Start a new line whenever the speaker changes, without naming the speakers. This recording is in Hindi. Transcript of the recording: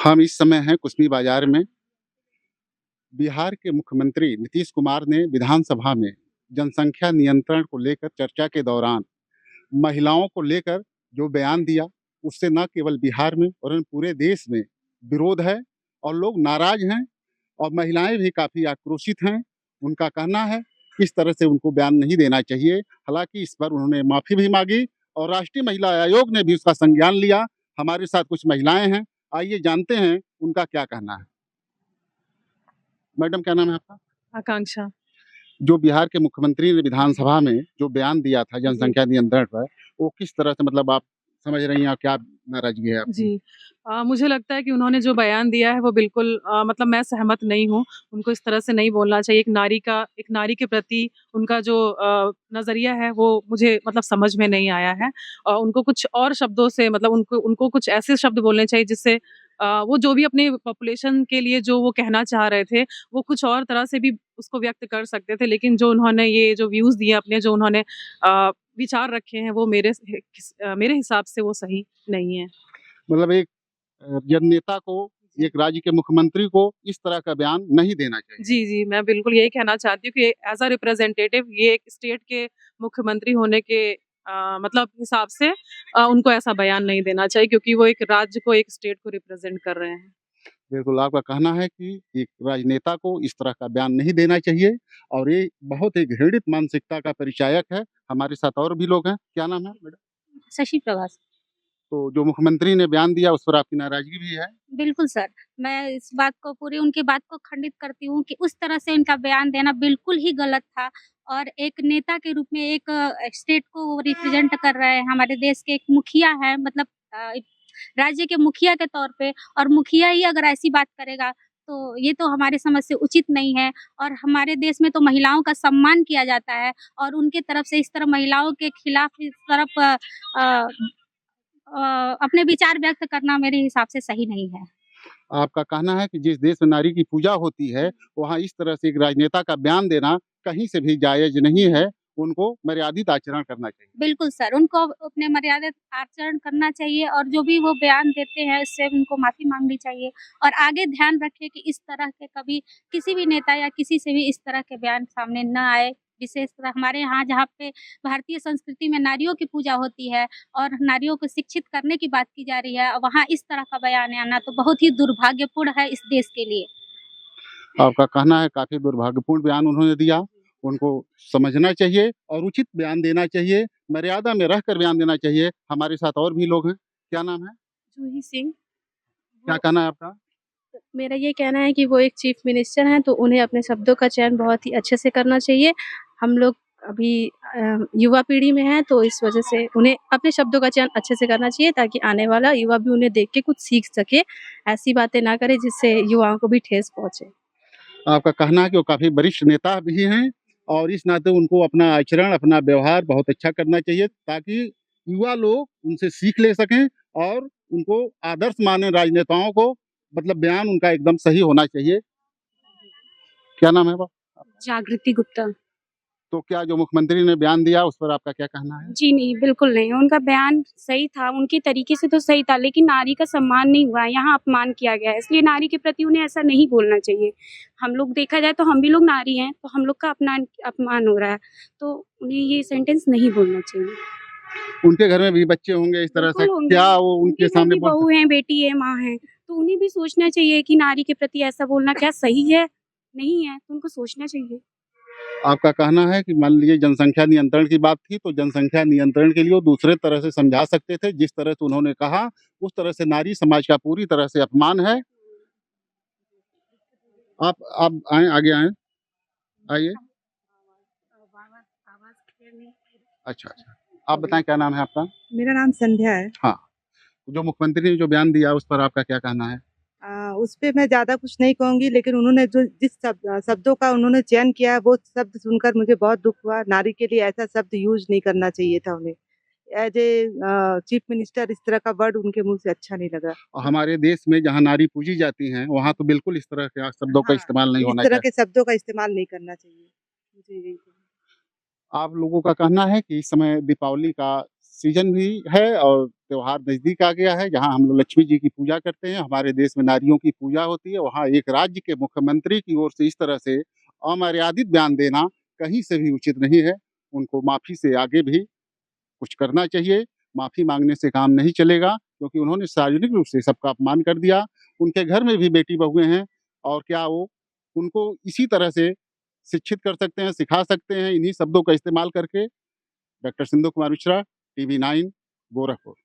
हम इस समय हैं कुश्मी बाजार में। बिहार के मुख्यमंत्री नीतीश कुमार ने विधानसभा में जनसंख्या नियंत्रण को लेकर चर्चा के दौरान महिलाओं को लेकर जो बयान दिया, उससे न केवल बिहार में वरन पूरे देश में विरोध है और लोग नाराज हैं और महिलाएं भी काफ़ी आक्रोशित हैं। उनका कहना है कि इस तरह से उनको बयान नहीं देना चाहिए। हालाँकि इस पर उन्होंने माफ़ी भी माँगी और राष्ट्रीय महिला आयोग ने भी उसका संज्ञान लिया। हमारे साथ कुछ महिलाएं हैं, आइए जानते हैं उनका क्या कहना है। मैडम क्या नाम है आपका?
आकांक्षा।
जो बिहार के मुख्यमंत्री ने विधानसभा में जो बयान दिया था
जी।
जनसंख्या नियंत्रण पर, वो किस तरह से मतलब आप समझ रही हैं और क्या नाराज़गी है आपकी?
जी। मुझे लगता है कि उन्होंने जो बयान दिया है वो बिल्कुल मतलब मैं सहमत नहीं हूँ। उनको इस तरह से नहीं बोलना चाहिए। एक नारी के प्रति उनका जो नज़रिया है वो मुझे मतलब समझ में नहीं आया है। उनको कुछ और शब्दों से मतलब उनको उनको कुछ ऐसे शब्द बोलने चाहिए जिससे वो जो भी अपनी पॉपुलेशन के लिए जो वो कहना चाह रहे थे, वो कुछ और तरह से भी उसको व्यक्त कर सकते थे। लेकिन जो उन्होंने ये जो व्यूज़ दिए अपने जो उन्होंने विचार रखे हैं वो मेरे हिसाब से वो सही नहीं है।
मतलब एक जन नेता को, एक राज्य के मुख्यमंत्री को इस तरह का बयान नहीं देना चाहिए।
जी, जी, मैं बिल्कुल यही कहना चाहती हूँ कि एज़ अ रिप्रेजेंटेटिव ये एक स्टेट के मुख्यमंत्री होने के मतलब हिसाब से उनको ऐसा बयान नहीं देना चाहिए क्योंकि वो एक राज्य को, एक स्टेट को रिप्रेज़ेंट कर रहे हैं।
बिल्कुल, आपका कहना है कि एक राजनेता को इस तरह का बयान नहीं देना चाहिए और ये बहुत ही घृणित मानसिकता का परिचायक है। हमारे साथ और भी लोग हैं। क्या नाम है मैडम?
शशि प्रभास।
तो जो मुख्यमंत्री ने बयान दिया उस पर आपकी नाराज़गी भी है?
बिल्कुल सर, मैं इस बात को पूरी उनकी बात को खंडित करती हूँ कि उस तरह से इनका बयान देना बिल्कुल ही गलत था और एक नेता के रूप में एक स्टेट को वो रिप्रेज़ेंट कर रहे हैं, हमारे देश के एक मुखिया हैं मतलब एक राज्य के मुखिया के तौर पे और मुखिया ही अगर ऐसी बात करेगा, तो ये तो हमारी समझ से उचित नहीं है और हमारे देश में तो महिलाओं का सम्मान किया जाता है और उनके तरफ से इस तरह महिलाओं के खिलाफ इस तरफ अ अपने विचार व्यक्त करना मेरे हिसाब से सही नहीं है।
आपका कहना है कि जिस देश में नारी की पूजा होती है, वहाँ इस तरह से एक राजनेता का बयान देना कहीं से भी जायज़ नहीं है, उनको मर्यादित आचरण करना चाहिए।
बिल्कुल सर, उनको अपने मर्यादित आचरण करना चाहिए और जो भी वो बयान देते हैं उससे उनको माफ़ी माँगनी चाहिए और आगे ध्यान रखें कि इस तरह के कभी किसी भी नेता या किसी से भी इस तरह के बयान सामने ना आए। विशेषकर हमारे यहाँ जहाँ पे भारतीय संस्कृति में नारियों की पूजा होती है और नारियों को शिक्षित करने की बात की जा रही है, वहाँ इस तरह का बयान आना तो बहुत ही दुर्भाग्यपूर्ण है इस देश के लिए।
आपका कहना है काफ़ी दुर्भाग्यपूर्ण बयान उन्होंने दिया, उनको समझना चाहिए और उचित बयान देना चाहिए, मर्यादा में रहकर बयान देना चाहिए। हमारे साथ और भी लोग हैं। क्या नाम है?
जूही सिंह।
क्या
वो
कहना है आपका?
मेरा ये कहना है कि वो एक चीफ मिनिस्टर हैं, तो उन्हें अपने शब्दों का चयन बहुत ही अच्छे से करना चाहिए। हम लोग अभी युवा पीढ़ी में हैं, तो इस वजह से उन्हें अपने शब्दों का चयन अच्छे से करना चाहिए ताकि आने वाला युवा भी उन्हें देख के कुछ सीख सके। ऐसी बातें ना करे जिससे युवाओं को भी ठेस पहुँचे।
आपका कहना है कि वो काफ़ी वरिष्ठ नेता भी हैं और इस नाते उनको अपना आचरण, अपना व्यवहार बहुत अच्छा करना चाहिए ताकि युवा लोग उनसे सीख ले सकें और उनको आदर्श माने राजनेताओं को, मतलब बयान उनका एकदम सही होना चाहिए। क्या नाम है वो?
जागृति गुप्ता।
तो क्या जो मुख्यमंत्री ने बयान दिया उस पर आपका क्या कहना है?
जी नहीं, बिल्कुल नहीं। उनका बयान सही था, उनके तरीके से तो सही था, लेकिन नारी का सम्मान नहीं हुआ है, यहाँ अपमान किया गया है, इसलिए नारी के प्रति उन्हें ऐसा नहीं बोलना चाहिए। हम लोग देखा जाए तो हम भी लोग नारी हैं, तो हम लोग का अपमान हो रहा है, तो उन्हें ये सेंटेंस नहीं बोलना चाहिए।
उनके घर में भी बच्चे होंगे इस तरह से,
बिल्कुल होंगे,
क्या वो
उनके
उनके
घर
सामने
भी
बोल
बहू
सकते?
हैं, बेटी है, माँ है, तो उन्हें भी सोचना चाहिए कि नारी के प्रति ऐसा बोलना क्या सही है? नहीं है, तो उनको सोचना चाहिए।
आपका कहना है कि मान लीजिए जनसंख्या नियंत्रण की बात थी, तो जनसंख्या नियंत्रण के लिए वो दूसरे तरह से समझा सकते थे, जिस तरह से उन्होंने कहा, उस तरह से नारी समाज का पूरी तरह से अपमान है। आप आएँ, आगे आएँ, आइए। अच्छा, अच्छा। आप बताएँ क्या नाम है आपका?
मेरा नाम संध्या है।
हाँ, जो मुख्यमंत्री ने जो बयान दिया उस पर आपका क्या कहना है?
उस पे मैं ज़्यादा कुछ नहीं कहूँगी लेकिन उन्होंने जो जिस शब्दों का उन्होंने चयन किया है वो शब्द सुनकर मुझे बहुत दुःख हुआ। नारी के लिए ऐसा शब्द यूज़ नहीं करना चाहिए था उन्हें। एज़ चीफ मिनिस्टर इस तरह का वर्ड उनके मुँह से अच्छा नहीं लगा।
और हमारे देश में जहाँ नारी पूजी जाती हैं, वहाँ तो बिल्कुल इस तरह के शब्दों का
हाँ,
इस्तेमाल नहीं
इस
होना
तरह
चाहिए।
के शब्दों का इस्तेमाल नहीं करना चाहिए। मुझे यही
आप लोगों का कहना है कि इस समय दीपावली का सीजन भी है और त्योहार नज़दीक आ गया है, जहाँ हम लोग लक्ष्मी जी की पूजा करते हैं। हमारे देश में नारियों की पूजा होती है, वहाँ एक राज्य के मुख्यमंत्री की ओर से इस तरह से अमर्यादित बयान देना कहीं से भी उचित नहीं है। उनको माफ़ी से आगे भी कुछ करना चाहिए। माफ़ी माँगने से काम नहीं चलेगा, क्योंकि उन्होंने सार्वजनिक रूप से सबका अपमान कर दिया। उनके घर में भी बेटी-बहुएँ हैं और क्या वो उनको इसी तरह से शिक्षित कर सकते हैं, सिखा सकते हैं इन्हीं शब्दों का इस्तेमाल करके। Doctor Sindhu Kumar Mishra, TV 9, Gorakhpur.